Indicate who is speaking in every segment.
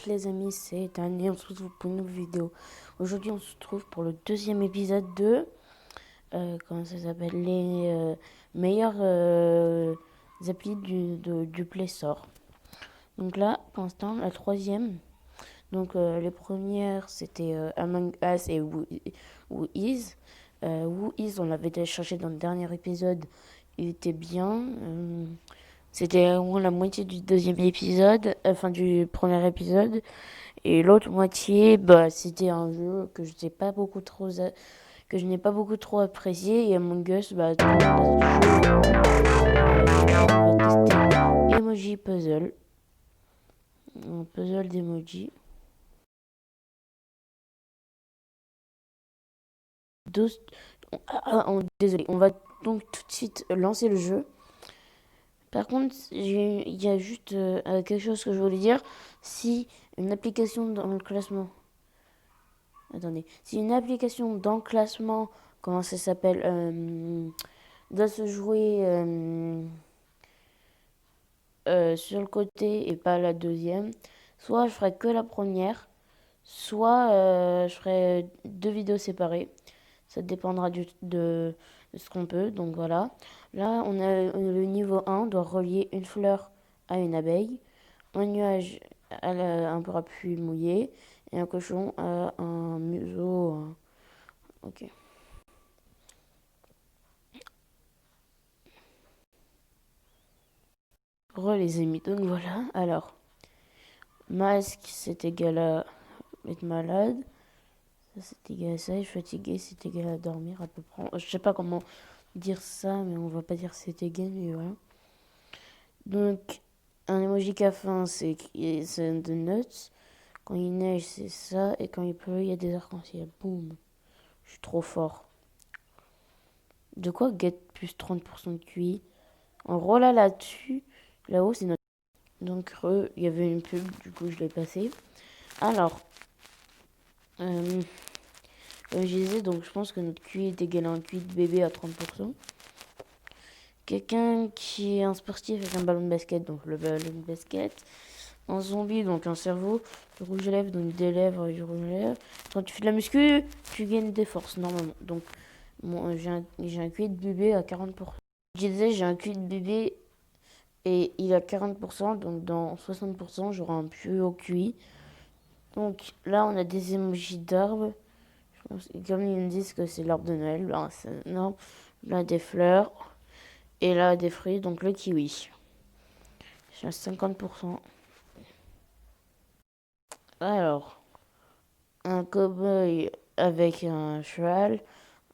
Speaker 1: les amis, c'est Dan et on se retrouve pour une nouvelle vidéo. Aujourd'hui on se retrouve pour le deuxième épisode de... comment ça s'appelle, les meilleurs applis du Play Store. Donc là, pour l'instant, la troisième. Donc les premières, c'était Among Us et Whois. Whois, on l'avait téléchargé dans le dernier épisode. Il était bien. C'était au moins la moitié du deuxième épisode, enfin du premier épisode. Et l'autre moitié, bah, c'était un jeu que je n'ai pas beaucoup trop, apprécié. Et Among Us, bah, tout le monde a joué. On va tester Emoji Puzzle. Un puzzle d'emoji. Désolé, on va donc tout de suite lancer le jeu. Par contre, il y a juste quelque chose que je voulais dire. Si une application dans le classement... Attendez. Si une application dans le classement, comment ça s'appelle, doit se jouer sur le côté et pas la deuxième, soit je ferai que la première, soit je ferai deux vidéos séparées. Ça dépendra de ce qu'on peut. Donc voilà. Là, on a le niveau 1, doit relier une fleur à une abeille, un nuage à un parapluie mouillé et un cochon à un museau. Ok. Les amis, donc voilà. Alors, masque, c'est égal à être malade. Ça, c'est égal à ça. Et fatigué, c'est égal à dormir à peu près. Je sais pas comment dire ça, mais on va pas dire c'est égal, mais voilà. Donc, un emoji cafin, c'est de nuts. Quand il neige, c'est ça. Et quand il pleut, il y a des arcs-en-ciel. Boum. Je suis trop fort. De quoi get plus 30% de QI? En gros, là-dessus, là-haut, c'est notre... Donc, il y avait une pub, du coup, je l'ai passé. Alors, comme je disais, donc je pense que notre QI est égal à un QI de bébé à 30%. Quelqu'un qui est un sportif avec un ballon de basket, donc le ballon de basket. Un zombie, donc un cerveau. Le rouge à lèvres, donc des lèvres et du rouge à lèvres. Quand tu fais de la muscu, tu gagnes des forces, normalement. Donc, moi, j'ai un QI de bébé à 40%. Je disais, j'ai un QI de bébé et il a 40%, donc dans 60%, j'aurai un plus haut QI. Donc là, on a des emojis d'arbres. Comme ils me disent que c'est l'arbre de Noël, ben, c'est énorme. Là, des fleurs. Et là, des fruits, donc le kiwi. J'ai à 50%. Alors, un cow-boy avec un cheval,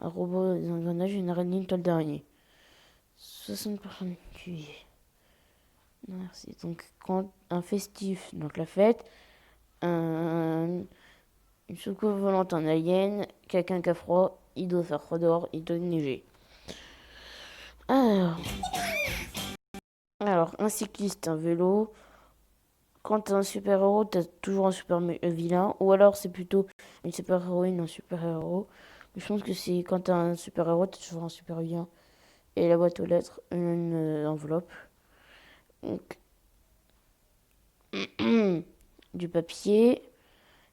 Speaker 1: un robot des engrenages, une araignée, une toile d'araignée. 60% de QI. Merci. Donc, quand un festif, donc la fête, une soucoupe volante en alien, quelqu'un qui a froid, il doit faire froid dehors, il doit neiger. Alors, un cycliste, un vélo. Quand t'es un super-héros, t'as toujours un super vilain. Ou alors, c'est plutôt une super-héroïne, un super-héros. Mais je pense que c'est quand t'as un super-héros, t'as toujours un super vilain. Et la boîte aux lettres, une enveloppe. Donc, du papier.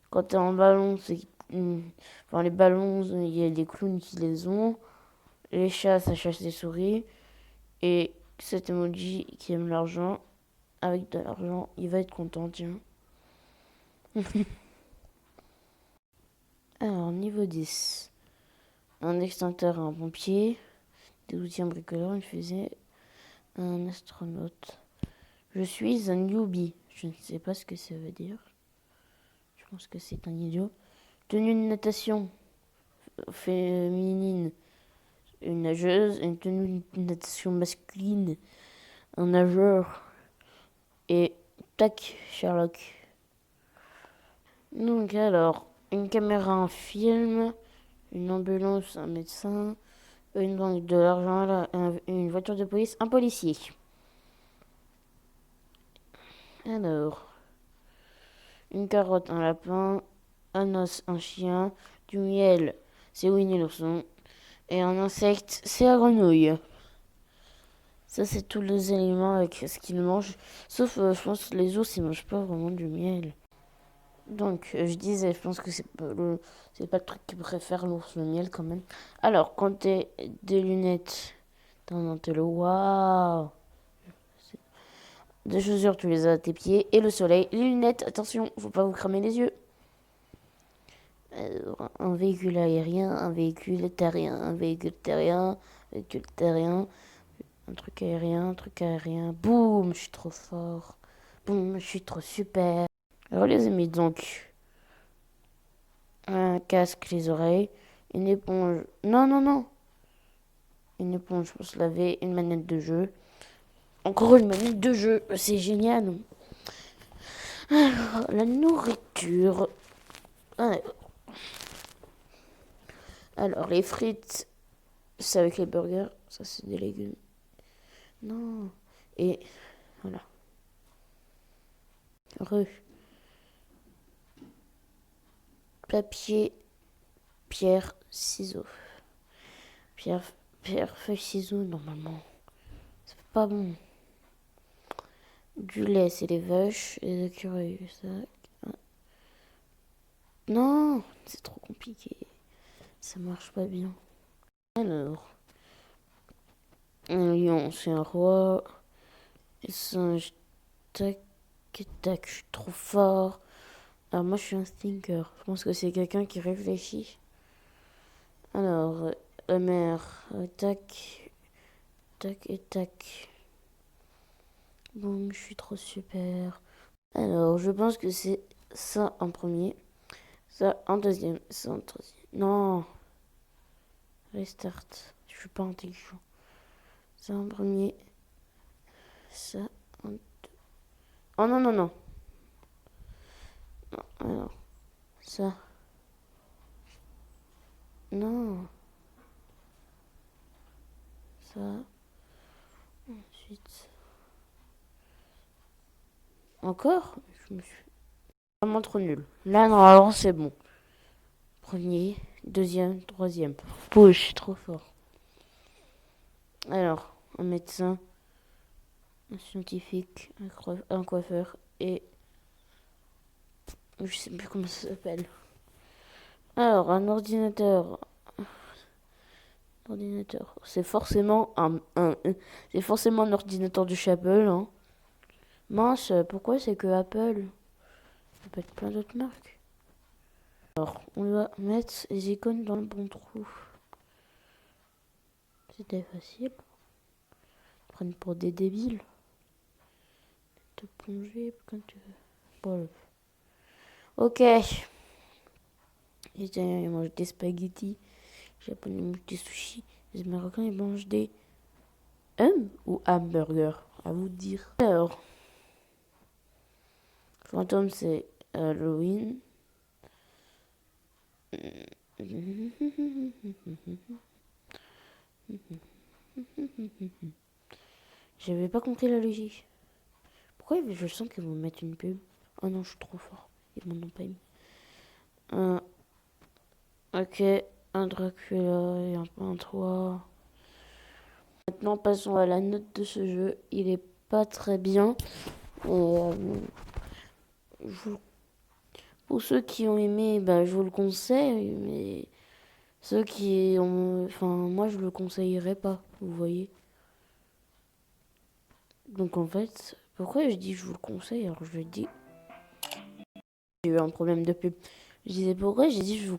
Speaker 1: Quand t'as un ballon, c'est... Enfin, les ballons, il y a des clowns qui les ont. Les chats, ça chasse les souris. Et cet emoji qui aime l'argent, avec de l'argent, il va être content, tiens. Alors, niveau 10. Un extincteur, un pompier. Des outils en bricoleur, une fusée. Un astronaute. Je suis un newbie. Je ne sais pas ce que ça veut dire. Je pense que c'est un idiot. Tenue de natation féminine. Une nageuse. Une tenue de natation masculine. Un nageur. Et tac, Sherlock. Donc alors, une caméra, un film, une ambulance, un médecin, une banque de l'argent, une voiture de police, un policier. Alors, une carotte, un lapin, un os, un chien, du miel, c'est Winnie l'ourson, et un insecte, c'est la grenouille. Ça, c'est tous les éléments avec ce qu'ils mangent. Sauf, je pense, les ours, ils mangent pas vraiment du miel. Donc, je disais, je pense que c'est pas le truc que préfère l'ours le miel quand même. Alors, quand t'es des lunettes, t'en as waouh! Des chaussures, tu les as à tes pieds. Et le soleil, les lunettes, attention, faut pas vous cramer les yeux. Un véhicule aérien, un véhicule terrien, un véhicule terrien, un véhicule terrien, un truc aérien. Boum, je suis trop fort. Boum, je suis trop super. Alors les amis, donc, un casque, les oreilles, une éponge. Non, non, non. Une éponge pour se laver, une manette de jeu. Encore une manette de jeu, c'est génial. Alors, la nourriture. Alors, les frites, c'est avec les burgers. Ça, c'est des légumes. Non. Et voilà. Re. Papier, pierre, ciseaux. Pierre, pierre, feuille, ciseaux, normalement. C'est pas bon. Du lait, c'est les vaches et les écureuils. Ça. Non, c'est trop compliqué. Ça marche pas bien. Alors, un lion, c'est un roi. Et singe, tac, tac, je suis trop fort. Alors, moi, je suis un stinker. Je pense que c'est quelqu'un qui réfléchit. Alors, la mère, tac, tac et tac. Boum, je suis trop super. Alors, je pense que c'est ça en premier, ça en deuxième, ça en troisième. Non, restart. Je suis pas intelligent. Ça en premier, ça en deux. Oh non, non, non. Non, alors, ça. Non, ça. Ensuite. Encore? Je me suis vraiment trop nul. Là, normalement, c'est bon. Premier, deuxième, troisième. Pouh, je suis trop fort. Alors, un médecin, un scientifique, un coiffeur et je sais plus comment ça s'appelle. Alors, un ordinateur. Ordinateur. C'est forcément un ordinateur de chez Apple, hein. Mince, pourquoi c'est que Apple? Ça peut être plein d'autres marques. Alors, on doit mettre les icônes dans le bon trou. C'était facile. Ils prennent pour des débiles. Te plonger quand tu veux. Bon. Ok. Les Italiens, ils mangent des spaghettis. Les Japonais mangent des sushis. Les Américains, ils mangent des ou hamburgers. À vous de dire. Alors, fantôme, c'est Halloween. J'avais pas compris la logique. Pourquoi je sens qu'ils vont mettre une pub? Oh non, je suis trop fort. Ils m'en ont pas mis. Ok, un Dracula et un peintre. Maintenant, passons à la note de ce jeu. Il est pas très bien. Pour ceux qui ont aimé, bah, je vous le conseille. Mais ceux qui ont... Enfin, moi, je le conseillerais pas, vous voyez. Donc, en fait, pourquoi je dis je vous le conseille? Alors, je dis... J'ai eu un problème de pub. Je disais pourquoi j'ai dit je vous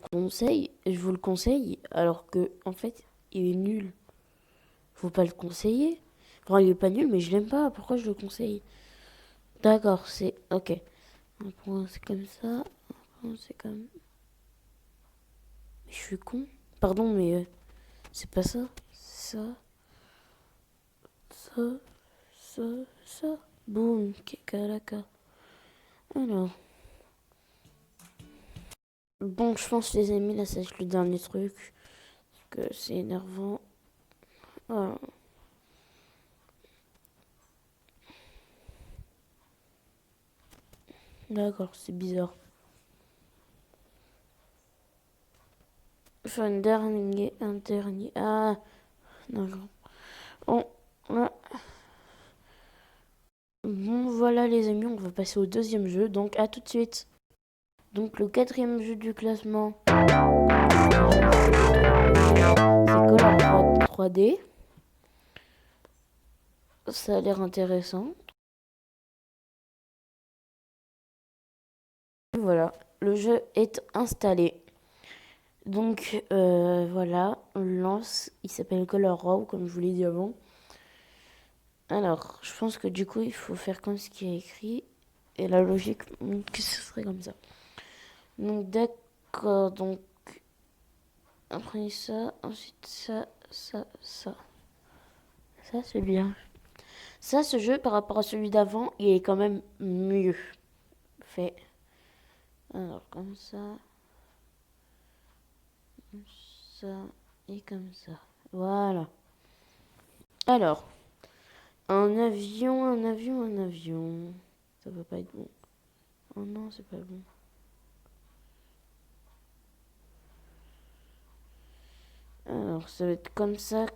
Speaker 1: le conseille, alors que, en fait, il est nul. Faut pas le conseiller. Enfin, il est pas nul, mais je l'aime pas. Pourquoi je le conseille? D'accord, c'est... Ok. Un point, c'est comme ça. Un point, c'est comme... Mais je suis con. Pardon, mais c'est pas ça. Ça, ça, ça, ça. Boum, kakalaka. Alors. Bon, je pense, les amis, là, c'est le dernier truc. Parce que c'est énervant. Voilà. D'accord, c'est bizarre. Enfin, un dernier. Ah, d'accord. Bon, là. Bon, voilà, les amis, on va passer au deuxième jeu. Donc, à tout de suite. Donc le quatrième jeu du classement, c'est Color 3D. Ça a l'air intéressant. Voilà, le jeu est installé. Donc voilà, on le lance. Il s'appelle Color Raw, comme je vous l'ai dit avant. Alors, je pense que du coup, il faut faire comme ce qui est écrit. Et la logique, que ce serait comme ça. Donc d'accord, donc après ça, ensuite ça, ça, ça. Ça c'est bien. Ça, ce jeu par rapport à celui d'avant, il est quand même mieux fait. Alors comme ça et comme ça. Voilà. Alors, un avion, un avion, un avion. Ça va pas être bon. Oh non, c'est pas bon. Alors, ça va être comme ça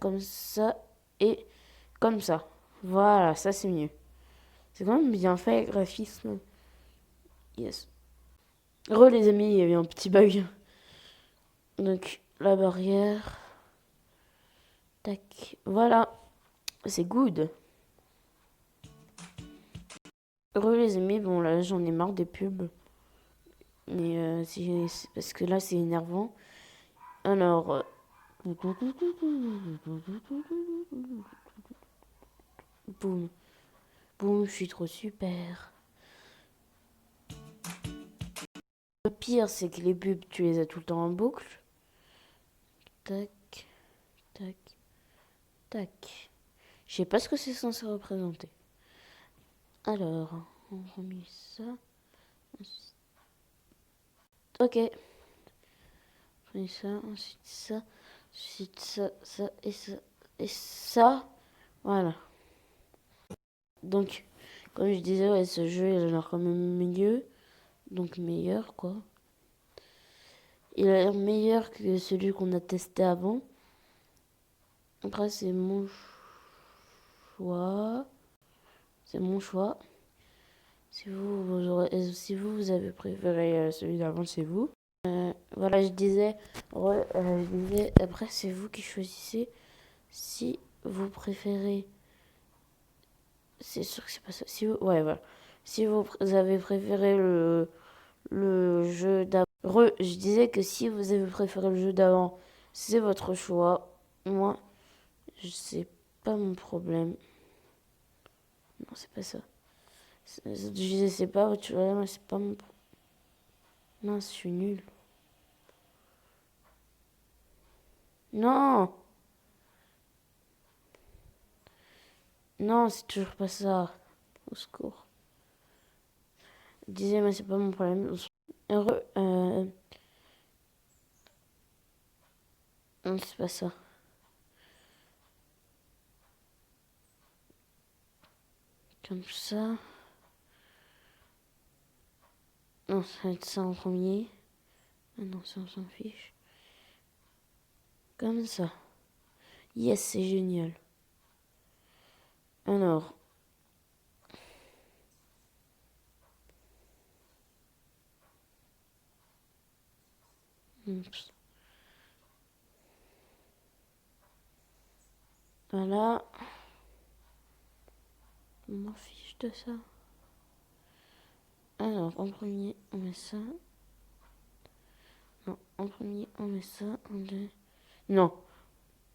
Speaker 1: et comme ça. Voilà, ça c'est mieux. C'est quand même bien fait, graphisme. Yes. Re les amis, il y avait un petit bug. Donc, la barrière. Tac. Voilà. C'est good. Re les amis, bon là j'en ai marre des pubs. Mais c'est parce que là c'est énervant. Alors. Boum. Boum, je suis trop super. Le pire, c'est que les pubs, tu les as tout le temps en boucle. Tac, tac, tac. Je sais pas ce que c'est censé représenter. Alors, on remet ça. Ok. On remet ça, ensuite ça et ça et ça. Voilà. Donc, comme je disais, ouais, ce jeu, il a l'air quand même mieux. Donc meilleur, quoi. Il a l'air meilleur que celui qu'on a testé avant. Après, c'est mon choix. C'est mon choix. Si vous avez préféré celui d'avant, c'est vous. Voilà, je disais, après, c'est vous qui choisissez si vous préférez. C'est sûr que c'est pas ça. Ouais, voilà. Si vous avez préféré le jeu d'avant. Je disais que si vous avez préféré le jeu d'avant, c'est votre choix. Moi, c'est pas mon problème. Non, c'est pas ça. Je disais, c'est pas votre choix, mais c'est pas mon problème. Non, je suis nulle. Non! Non, c'est toujours pas ça. Au secours. Je disais, mais c'est pas mon problème. Heureux. Non, c'est pas ça. Comme ça. Non, ça va être ça en premier. Ah non, ça on s'en fiche. Comme ça. Yes, c'est génial. Alors. Oups. Voilà. On m'en fiche de ça. Alors, en premier, on met ça. Non, en premier, on met ça. Non.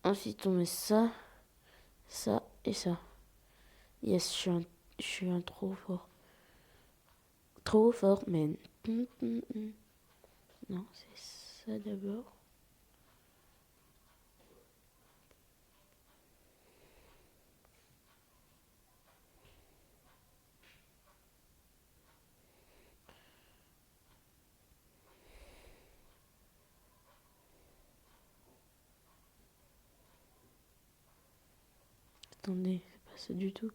Speaker 1: Ensuite, on met ça, ça et ça. Yes, je suis un trop fort. Trop fort, man. Non, c'est ça d'abord. Attendez, c'est pas ça du tout.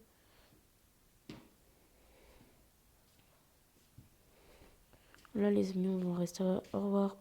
Speaker 1: Là, les amis, on va rester. Au revoir.